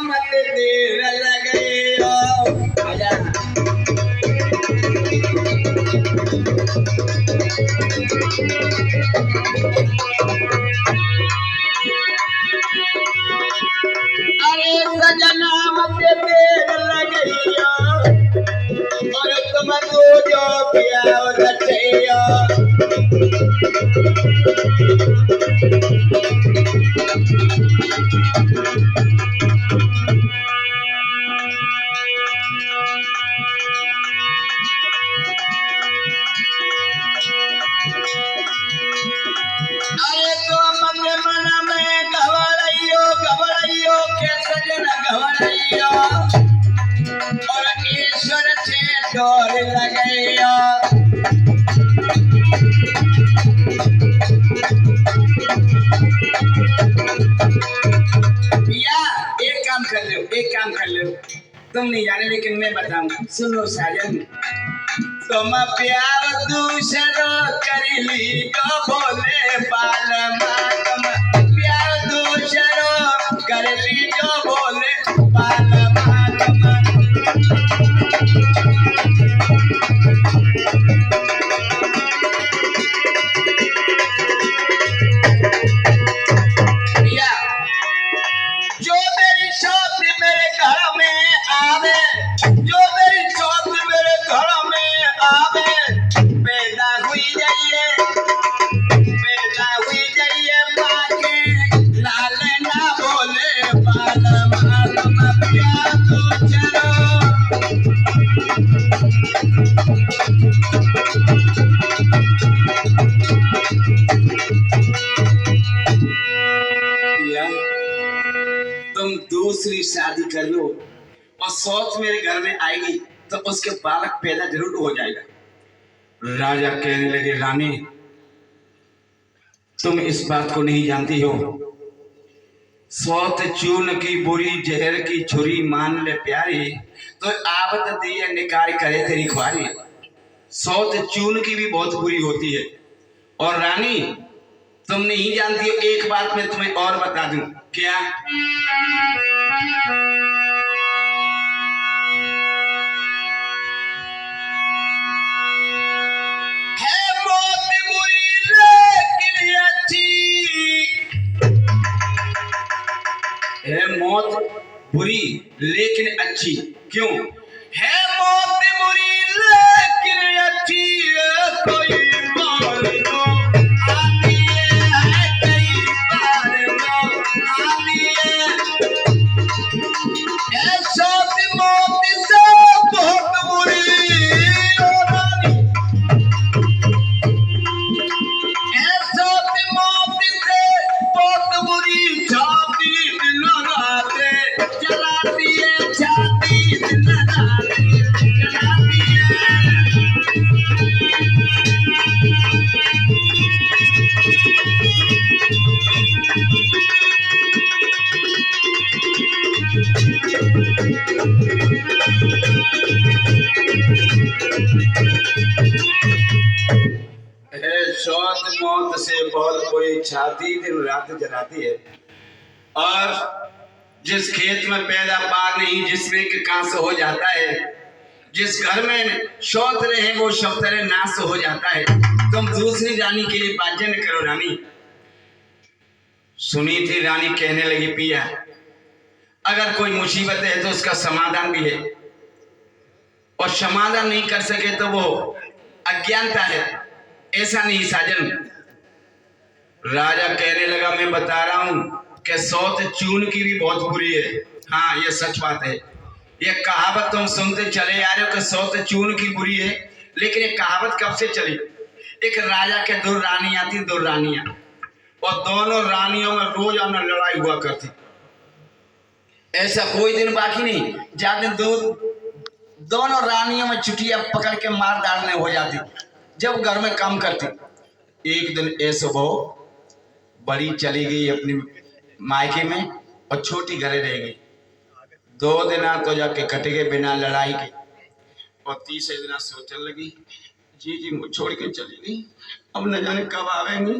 मत देर लगइयो। आजा अरे सजना मत देर लगइयो और तुम तो जो पिया रचइयो। अरे तो मन मन में घबराइयो के सजना घबराइयो और ईश्वर से डोर लगइयो। भैया एक काम कर लो तुम नहीं जाने लेकिन मैं बताऊं। सुनो साजन तुम प्यार दूसरो कर ली तो बोले बालमा। तुम प्यार दूसरो कर ली जो बोले बालमा। भैया जो मेरी शौक मेरे घर में आवे, जो मेरी शौक मेरे घर में आवे, पैदा हुई जाइए बाके लाल ना बोले बालमा। तुम प्यार तो चलो भैया तुम दूसरी शादी कर लो और सौत मेरे घर में आएगी तो उसके बालक पैदा जरूर हो जाएगा। राजा कहने लगे रानी तुम इस बात को नहीं जानती हो। सौत चून की बुरी जहर की छुरी मान ले प्यारी तो आवत दिए निकार करे तेरी ख्वारी। सौत चून की भी बहुत बुरी होती है। और रानी तुम नहीं जानती हो एक बात मैं तुम्हें और बता दूं। क्या? है मौत बुरी लेकिन अच्छी, है मौत बुरी लेकिन अच्छी। क्यों? है मौत बुरी लेकिन अच्छी कोई बार तो आती है कई बार तो आती है। ऐसा मौत से बहुत बुरी ओ रानी, ऐसा मौत से बहुत बुरी छाती दिन राते जलाती है, छाती दिन राते जलाती है। शौत मौत से बहुत कोई छाती दिन रात जलाती है। और जिस खेत में पैदा पार नहीं जिसमें कि कांस हो जाता है, जिस घर में शौत रहे वो सब तरह नाश हो जाता है। तुम दूसरी रानी के लिए बाध्य न करो। रानी सुनी थी रानी कहने लगी पिया अगर कोई मुसीबत है तो उसका समाधान भी है और समाधान नहीं कर सके तो वो अज्ञानता है। ऐसा नहीं साजन। राजा कहने लगा मैं बता रहा हूं कि सौत चून की भी बहुत बुरी है। हाँ ये सच बात है। ये कहावत तुम सुनते चले आ रहे हो कि सौत चून की बुरी है, लेकिन ये कहावत कब से चली? एक राजा के दो रानियां थी, दो रानियां, और दोनों रानियों में रोजाना लड़ाई हुआ करती। ऐसा कोई दिन बाकी नहीं जाते दोनों रानियों में चुटिया पकड़ के मार डालने हो जाती जब घर में काम करती। एक दिन ऐसा वो बड़ी चली गई अपनी मायके में और छोटी घरे रह गई। 2 दिन तो जाके कट गए बिना लड़ाई के। और तीसरे दिन सोचने लगी जी मुझे छोड़ के चली गई, अब न जाने कब आवेंगी।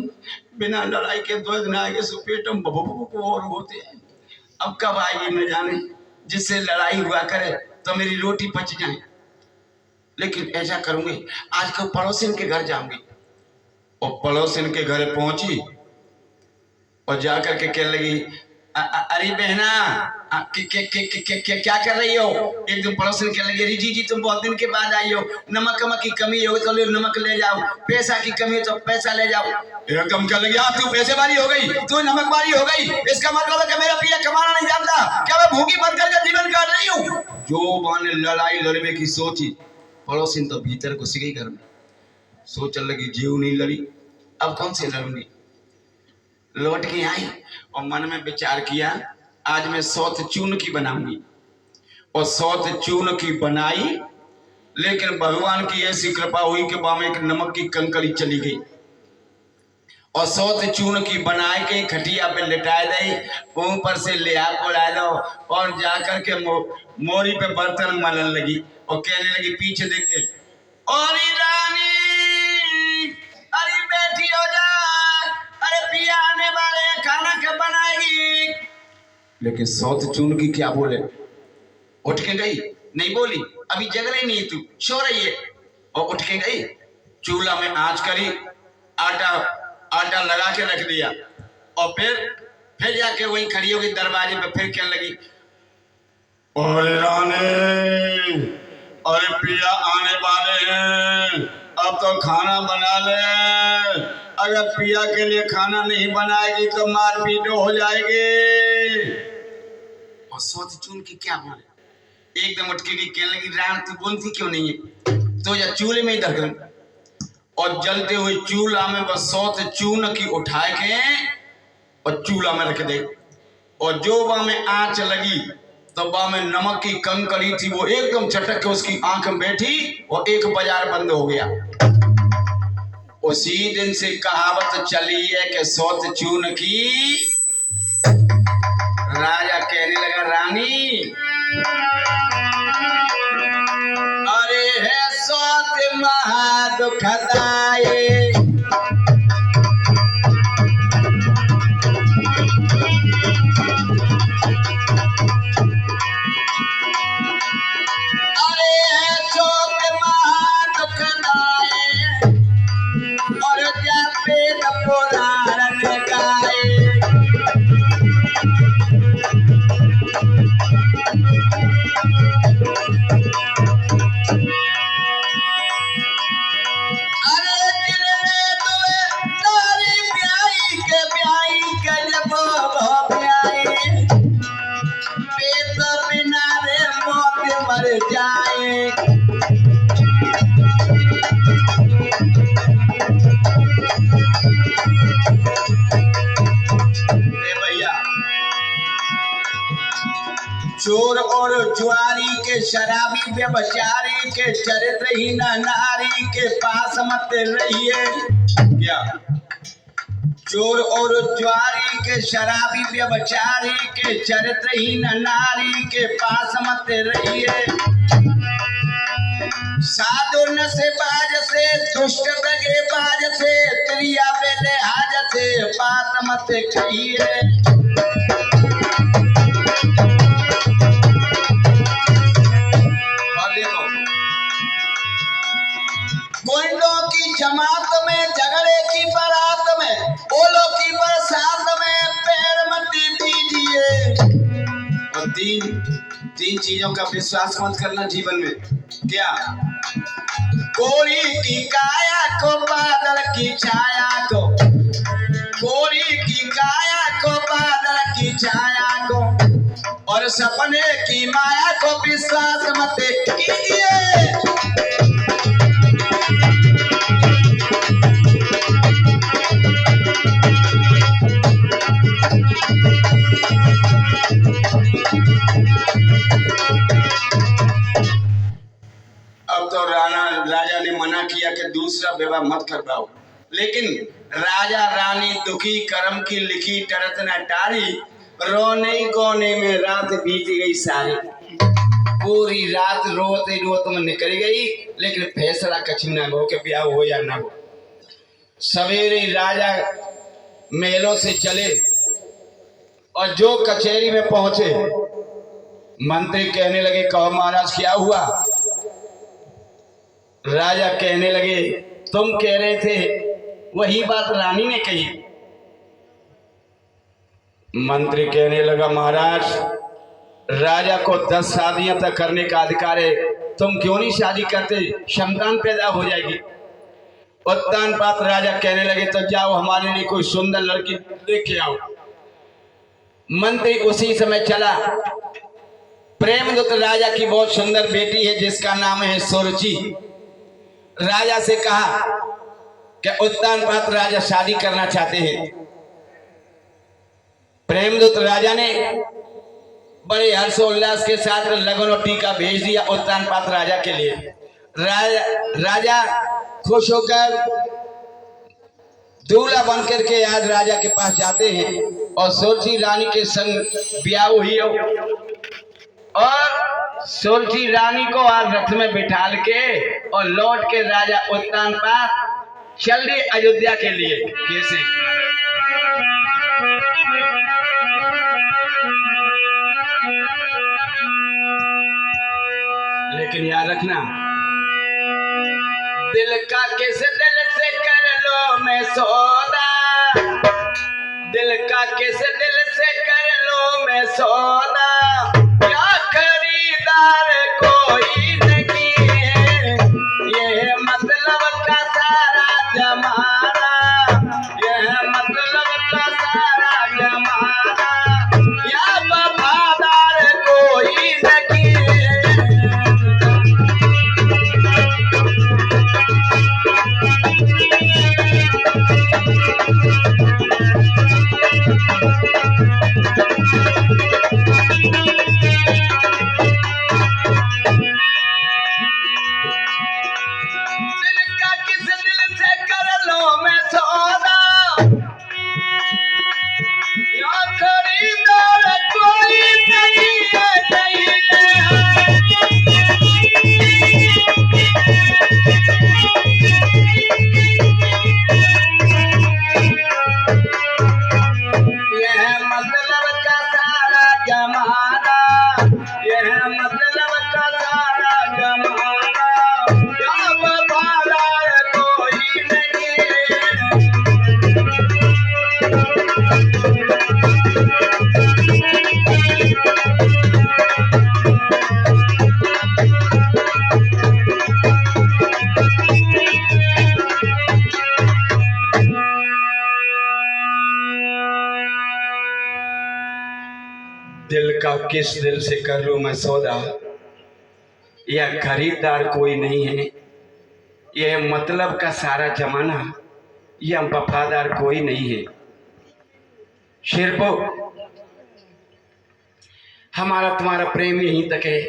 बिना लड़ाई के 2 दिन आगे सो पेट में और होते हैं। अब कब आएगी न जाने, जिससे लड़ाई हुआ करे तो मेरी रोटी पच जाए। लेकिन ऐसा करूंगी, आज को पड़ोसिन के घर जाऊंगी। और पड़ोसिन के घर पहुंची और जाकर के कहने लगी, अरे बहना क्या कर रही हो? एक दिन पड़ोसिन कहने लगी, अरे जी तुम बहुत दिन के बाद आई हो, नमक की कमी हो तो नमक ले जाओ, पैसा की कमी हो तो पैसा ले जाओ। एकदम कहने लगी, तू पैसे वाली हो गई, तू नमक वाली हो गई, इसका मतलब है कि मेरा पिया कमाना नहीं जानता क्या? मैं भूखी मर करके जीवन काट रही हूँ। जो माने लड़ाई लड़ने की सोची, पड़ोसिन तो भीतर घुस गई घर में। सोचने लगी, जीव नहीं लड़ी, अब कौन से लड़ूंगी। लौट के आई और मन में विचार किया, आज मैं सौत चून की बनाऊंगी। और सौत चून की बनाई, लेकिन भगवान की ऐसी कृपा हुई कि वहां में एक नमक की कंकड़ी चली गई। और सौत चून की बनाए के खटिया पे लिटाए दे, ऊपर से लिया उड़ा दो और जाकर के मोरी पे बर्तन मलन लगी और कहने लगी पीछे देख के, और रानी अरे बैठी हो जा, अरे पिया आने वाले खाना कब बनाएगी। लेकिन सौत चून की क्या बोले, उठ के गई, नहीं बोली, अभी जग रही नहीं, तू सो रही है। और उठ के गई, चूल्हा में आंच करी, आटा लगा के रख दिया और फिर जाके वहीं खड़ी हो गई दरवाजे पे। फिर कहने लगी, अरे रानी अरे पिया आने वाले हैं, अब तो खाना बना ले, अगर पिया के लिए खाना नहीं बनाएगी तो मारपीट हो जाएगी। और सोच चुन की क्या बोले, एकदम उठ के कहने लगी, राम तू बोलती क्यों नहीं है, तो या चूल्हे में ही धर। और जलते हुए चूल्हा में बस सौत चून की उठा के और चूल्हा में रख दे। और जो वहां में आंच लगी तो वहां में नमक की कंकड़ी थी, वो एकदम चटक के उसकी आंख में बैठी और एक बाजार बंद हो गया। उसी दिन से कहावत चली है कि सौत चून की। राजा कहने लगा, रानी अरे है सौत महा दुखदाई, चोर और जुआरी के शराबी व्यभिचारी के चरित्रहीन नारी के पास मत रहिए। क्या? चोर और जुआरी के शराबी व्यभिचारी के चरित्रहीन नारी के पास मत रहिए। साधु नशेबाज से, दुष्ट दगेबाज से, त्रिया बेलिहाज से बात मत कहिए। गुंडों की जमात में, झगड़े की बारात में, ओलों की बरसात में पैर मत दीजिए। और तीन चीजों का विश्वास मत करना जीवन में। क्या? कोड़ी की काया को, बादल की छाया को, कोड़ी की काया को, बादल की छाया को, और सपने की माया को विश्वास मत कीजिए। अब तो राजा ने मना किया कि दूसरा विवाह मत कर पाओ, लेकिन राजा रानी दुखी कर्म की लिखी टरत न टारी, रोने गोने में रात बीत गई सारी। पूरी रात रोते रोते में निकल गई, लेकिन फैसला कछ न हो कि ब्याह हो या ना हो। सवेरे राजा महलों से चले और जो कचहरी में पहुंचे मंत्री कहने लगे कहो महाराज क्या हुआ। राजा कहने लगे तुम कह रहे थे वही बात रानी ने कही। मंत्री कहने लगा महाराज राजा को 10 शादियां तक करने का अधिकार है, तुम क्यों नहीं शादी करते, संतान पैदा हो जाएगी। उत्तानपाद राजा कहने लगे तो जाओ हमारे लिए कोई सुंदर लड़की लेके आओ। मंत्री उसी समय चला। प्रेमदूत राजा की बहुत सुंदर बेटी है जिसका नाम है सुरुचि। राजा से कहा कि उत्तानपाद राजा शादी करना चाहते हैं। प्रेमदूत राजा ने बड़े हर्षोल्लास के साथ लगन और टीका भेज दिया उत्तानपाद राजा के लिए। राजा खुश होकर दूल्हा बनकर के आज राजा के पास जाते हैं और सुरुचि रानी के संग ब्याह हुई और सुरुचि रानी को आज रथ में बिठाल के और लौट के राजा उत्तानपाद चल दिए अयोध्या के लिए। कैसे लेकिन याद रखना दिल का किस दिल से कर लो मैं सौदा, दिल का किस दिल से कर लो मैं सौदा, क्या खरीदार कोई नहीं है, ये मतलब का सारा जमाना, ये मतलब का सारा जमाना, या वफादार कोई नहीं है। दिल का किस दिल से कर लूं मैं सौदा, यह खरीदार कोई नहीं है, यह मतलब का सारा जमाना, यह वफादार कोई नहीं है। सिर्फ हमारा तुम्हारा प्रेम यहीं तक है,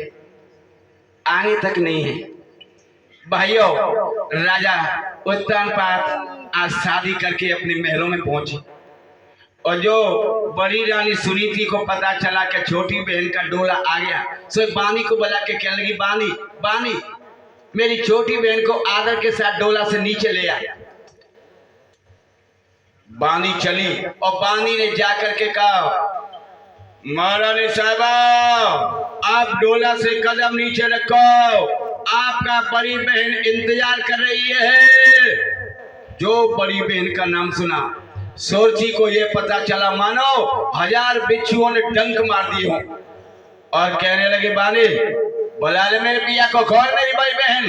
आगे तक नहीं है। भाइयों राजा उत्तानपाद आज शादी करके अपने महलों में पहुंचे और जो बड़ी रानी सुनीति को पता चला कि छोटी बहन का डोला आ गया, सो बानी को बुला के कहने लगी बानी बानी मेरी छोटी बहन को आदर के साथ डोला से नीचे ले आ। बानी चली और बानी ने जाकर के कहा महारानी साहबा आप डोला से कदम नीचे रखो, आपका बड़ी बहन इंतजार कर रही है। जो बड़ी बहन का नाम सुना सुरुचि को ये पता चला मानो 1000 बिच्छुओं ने डंक मार दिए हों और कहने लगे बानी बुला ले मेरे पिया को, खोल मेरी बड़ी बहन।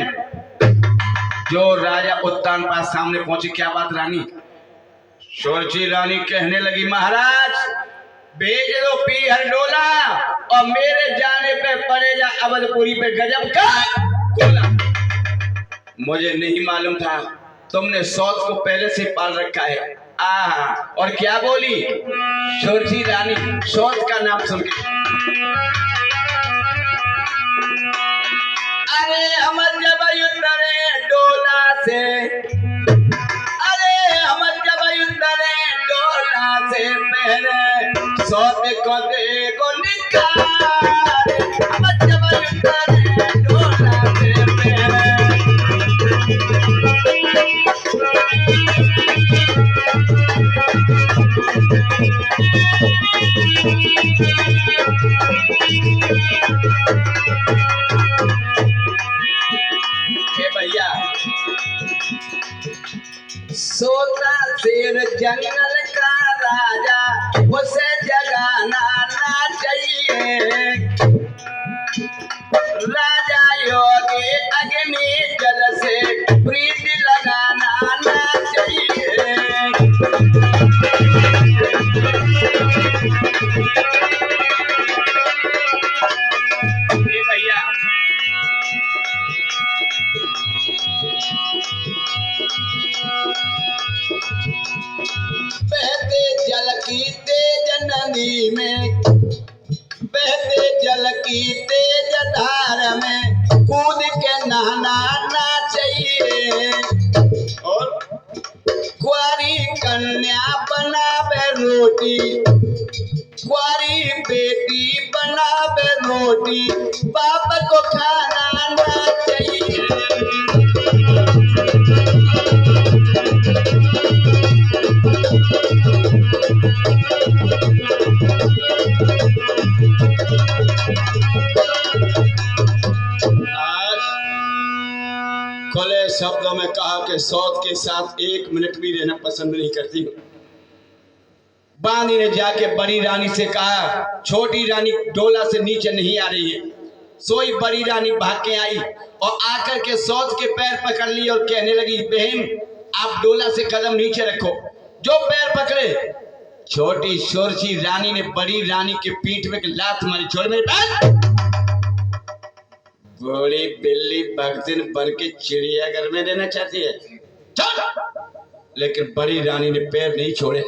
जो राजा उत्तानपाद सामने पहुंचे क्या बात रानी। सुरुचि रानी कहने लगी महाराज भेज दो पीहर डोला और मेरे जाने पे पड़ेगा अवधपुरी पे गजब का गोला। मुझे नहीं मालूम था तुमने सौत को पहले से पाल रखा है। और क्या बोली सुरुचि रानी सौत का नाम सुन के, अरे हम जब उतरे डोला से, अरे हम जब उतरे डोला से पहले सौत को देखो निकाल, हम जब उतरे डोला से पहले। जंगल का राजा उसे जगाना ना चाहिए। राजा योगी अग्नि जल से प्रीति लगाना ना चाहिए। भैया बहते जल की तेज नदी में, बहते जल की तेज धार में कूद के नहाना ना चाहिए। और कुंवारी कन्या बनावे रोटी, कुंवारी बेटी बनावे रोटी, बाप को खाना ना चाहिए। खुले शब्दों में कहा कि सौत के साथ 1 मिनट भी रहना पसंद नहीं करती। बांदी ने जाके बड़ी रानी से कहा, छोटी रानी डोला से नीचे नहीं आ रही है। सोई बड़ी रानी भाग के आई और आकर के सौत के पैर पकड़ ली और कहने लगी, बहन आप डोला से कदम नीचे रखो। जो पैर पकड़े, छोटी शोरची रानी ने बड़ी रानी के पीठ में लात मारी, छोड़ मेरे पैर। बड़ी बिल्ली भगतिन बन के चिड़ियाघर में रहना चाहती है, लेकिन बड़ी रानी ने पैर नहीं छोड़े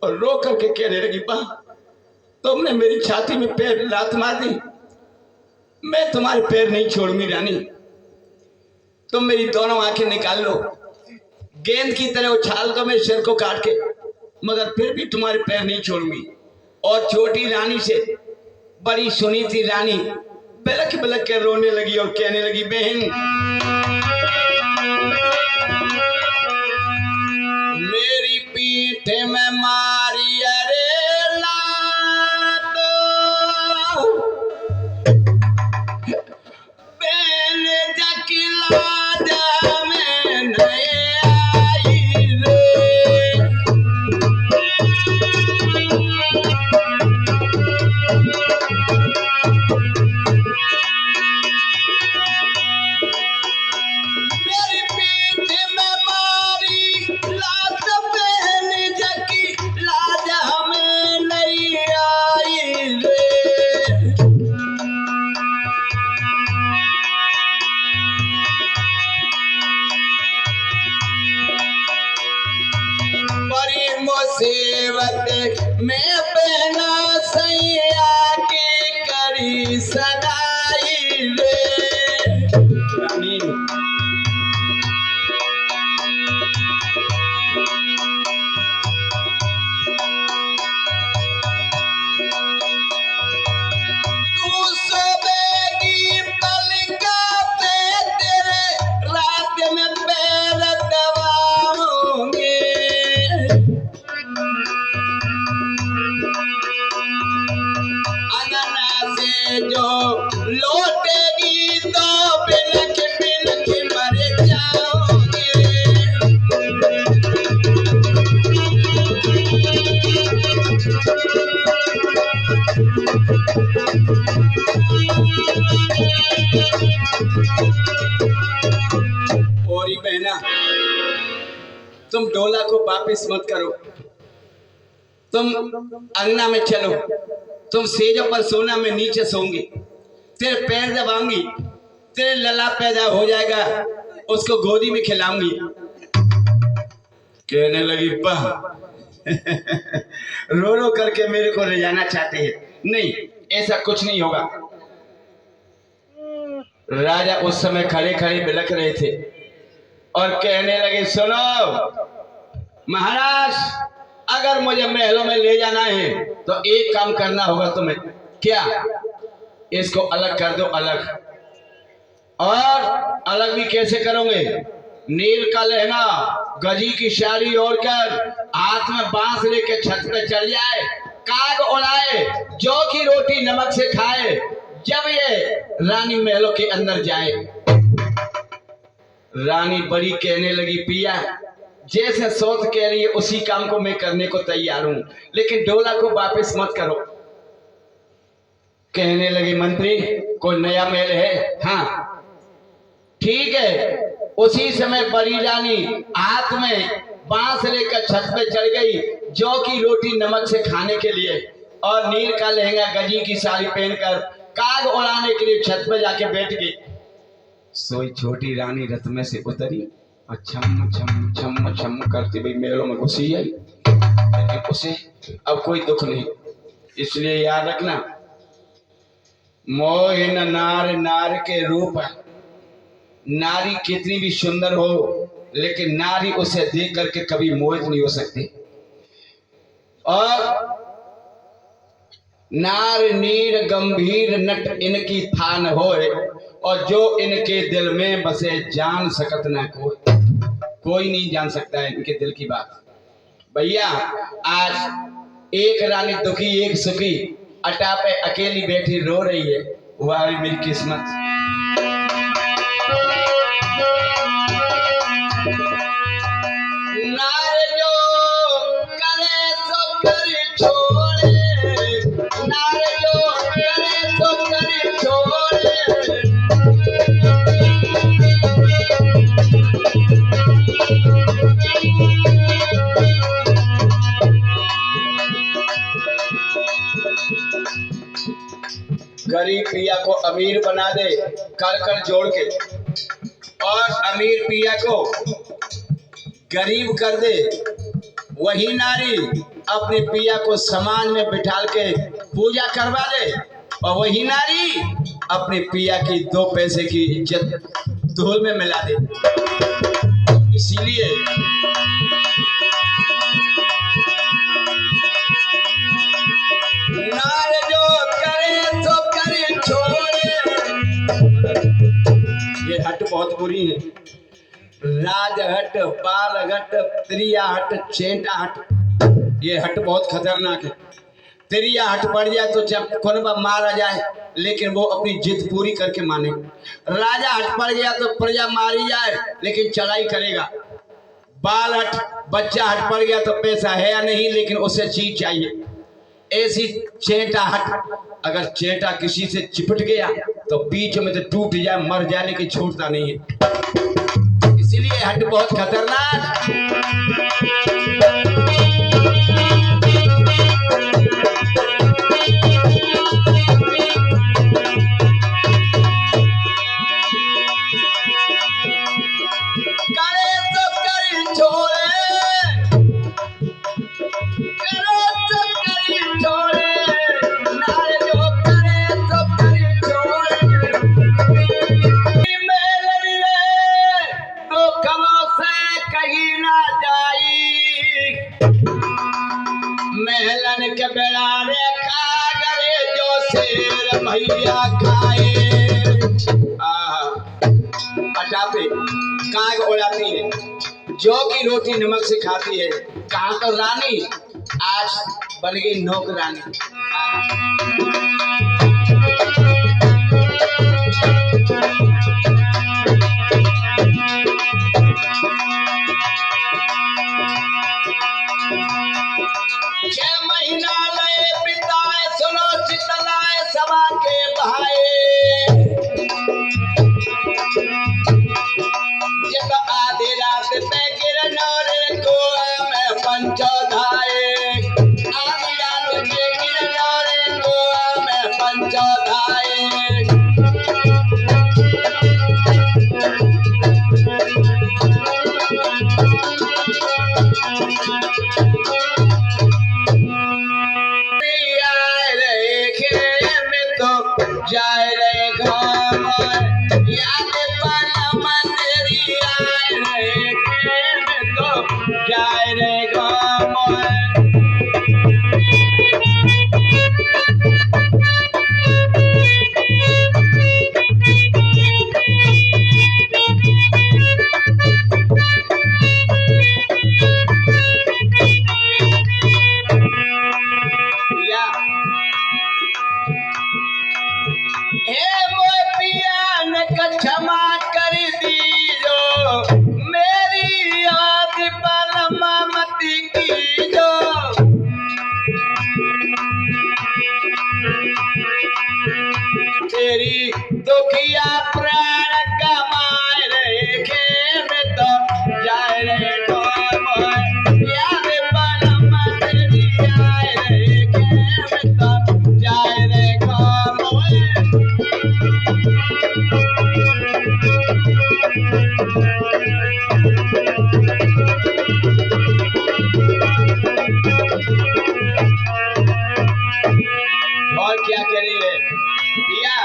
और रो करके कहने लगी, बा तुमने मेरी छाती में पैर लात मार दी, मैं तुम्हारे पैर नहीं छोड़ूंगी रानी। तुम मेरी दोनों आंखें निकाल लो, गेंद की तरह उछाल दो मेरे सिर को काट के, मगर फिर भी तुम्हारे पैर नहीं छोड़ूंगी। और छोटी रानी से बड़ी सुनी थी रानी बिलख बिलख के रोने लगी और कहने लगी, बहन मेरी पीठ में मारी अरे लात, बहन जकिला जा में नए आई रे। मुसीबत में बहना सैया की करी सगाई रे। तू सोवेगी पलका पे तेरे रात में पैर दबाऊंगी। जो लौटेगी तो बिलख बिलख मर जाओगे। और बहना तुम डोला को वापिस मत करो, तुम अंगना में चलो, तुम सेजों पर सोना में नीचे सोऊंगी, तेरे पैर दबाऊंगी, तेरे लला पैदा हो जाएगा, उसको गोदी में खिलाऊंगी। कहने लगी, वाह रो रो करके मेरे को ले जाना चाहते हैं। नहीं, ऐसा कुछ नहीं होगा। राजा उस समय खड़े खड़े बिलख रहे थे और कहने लगे, सुनो महाराज, अगर मुझे महलों में ले जाना है तो एक काम करना होगा तुम्हें। क्या? इसको अलग कर दो, अलग। और अलग भी कैसे करोगे? नील का लहंगा, गजी की साड़ी ओढ़कर, हाथ में बांस लेके छत पे चढ़ जाए, काग उड़ाए, जौ की रोटी नमक से खाए, जब ये रानी महलों के अंदर जाए। रानी बड़ी कहने लगी, पिया जैसे सोच कह रही है उसी काम को मैं करने को तैयार हूं, लेकिन डोला को वापस मत करो। कहने लगे मंत्री कोई नया महल है? हाँ ठीक है। उसी समय बड़ी रानी हाथ में बांस लेकर छत पे चढ़ गई, जौ की रोटी नमक से खाने के लिए, और नील का लहंगा गजी की साड़ी पहनकर काग उड़ाने के लिए छत पे जाके बैठ गई। सोई छोटी रानी रथ में से उतरी और छम छम छम छम करती हुई महलों में घुसी आई, लेकिन उसे अब कोई दुख नहीं। इसलिए याद रखना, मोहिन नार नार के रूप है। नारी कितनी भी सुंदर हो, लेकिन नारी उसे देख करके कभी मोहित नहीं हो सकती। और नार नीर गंभीर नट इनकी थान होए, और जो इनके दिल में बसे जान सकत ना कोई नहीं जान सकता है इनके दिल की बात। भैया आज एक रानी दुखी एक सुखी अटा पे अकेली बैठी रो रही है, वाह मेरी किस्मत। नार जो करे सो करे छोड़े, नार जो करे सो करे छोड़े। गरीब पिया को अमीर बना दे कर कर जोड़ के, और अमीर पिया को गरीब कर दे। वही नारी अपने पिया को समाज में बिठाल के पूजा करवा दे, और वही नारी अपने पिया की 2 पैसे की इज्जत धूल में मिला दे। इसीलिए नार जो करे तो करे छोड़े। ये हट बहुत बुरी है। राजहट, बालहट, त्रियाहट, चेंटाहट, ये हट बहुत खतरनाक है। त्रियाहट पड़ जाए तो जब कोनबा मारा जाए, लेकिन वो अपनी जिद पूरी करके माने। राजा हट पड़ गया तो प्रजा मारी जाए, लेकिन चढ़ाई करेगा। बालहट, बच्चा हट पड़ गया तो पैसा है या नहीं, लेकिन उसे चीज चाहिए। ऐसी चेंटाहट, अगर चेंटा किसी से चिपट गया तो बीच में तो टूट जाए, मर जाए, लेकिन छूटता नहीं है। इसीलिए हट बहुत खतरनाक। करे तो करे छोड़े, करो तो करे छोड़े, नार जो करे तो करे छोड़े। महलन के बेड़ारे कागरे जो शेर भैया खाए। अटा पे काग उड़ाती है, जौ की रोटी नमक से खाती है। कहाँ तो रानी आज बन गई नौकरानी। सभा के बहाए, जब आधी रात पे गिरनौर को मैं पंचो धाए। आधी रात पे गिरनौर को मैं पंचो धाए। जाए रे घाम याद पल मंदिरी आए रे, तो जाए रे घाम। क्षमा कर दीजो मेरी याद पर तेरी दुखिया प्राण कमाए रे खेम तो जाए रे कमाए याद बलम तेरी आए रे खेम तो जाए रे कमाए। और क्या करे पिया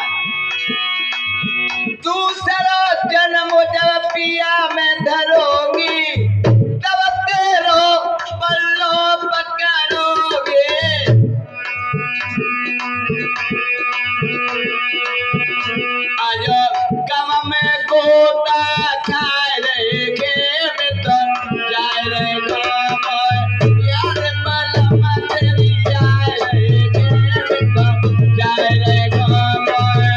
दूसरा जन्म जब पिया में धरोगी तब तेरो पल्लो पकड़ोगे। आज गम में गोता खाए रे खेम तो जाए रे कमाए याद बलम तेरी जाए रे खेम तो जाए रे कमाए।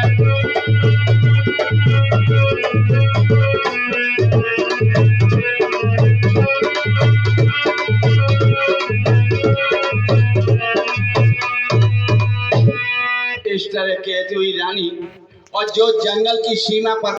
इस तरह कहती हुई रानी और जो जंगल की सीमा पर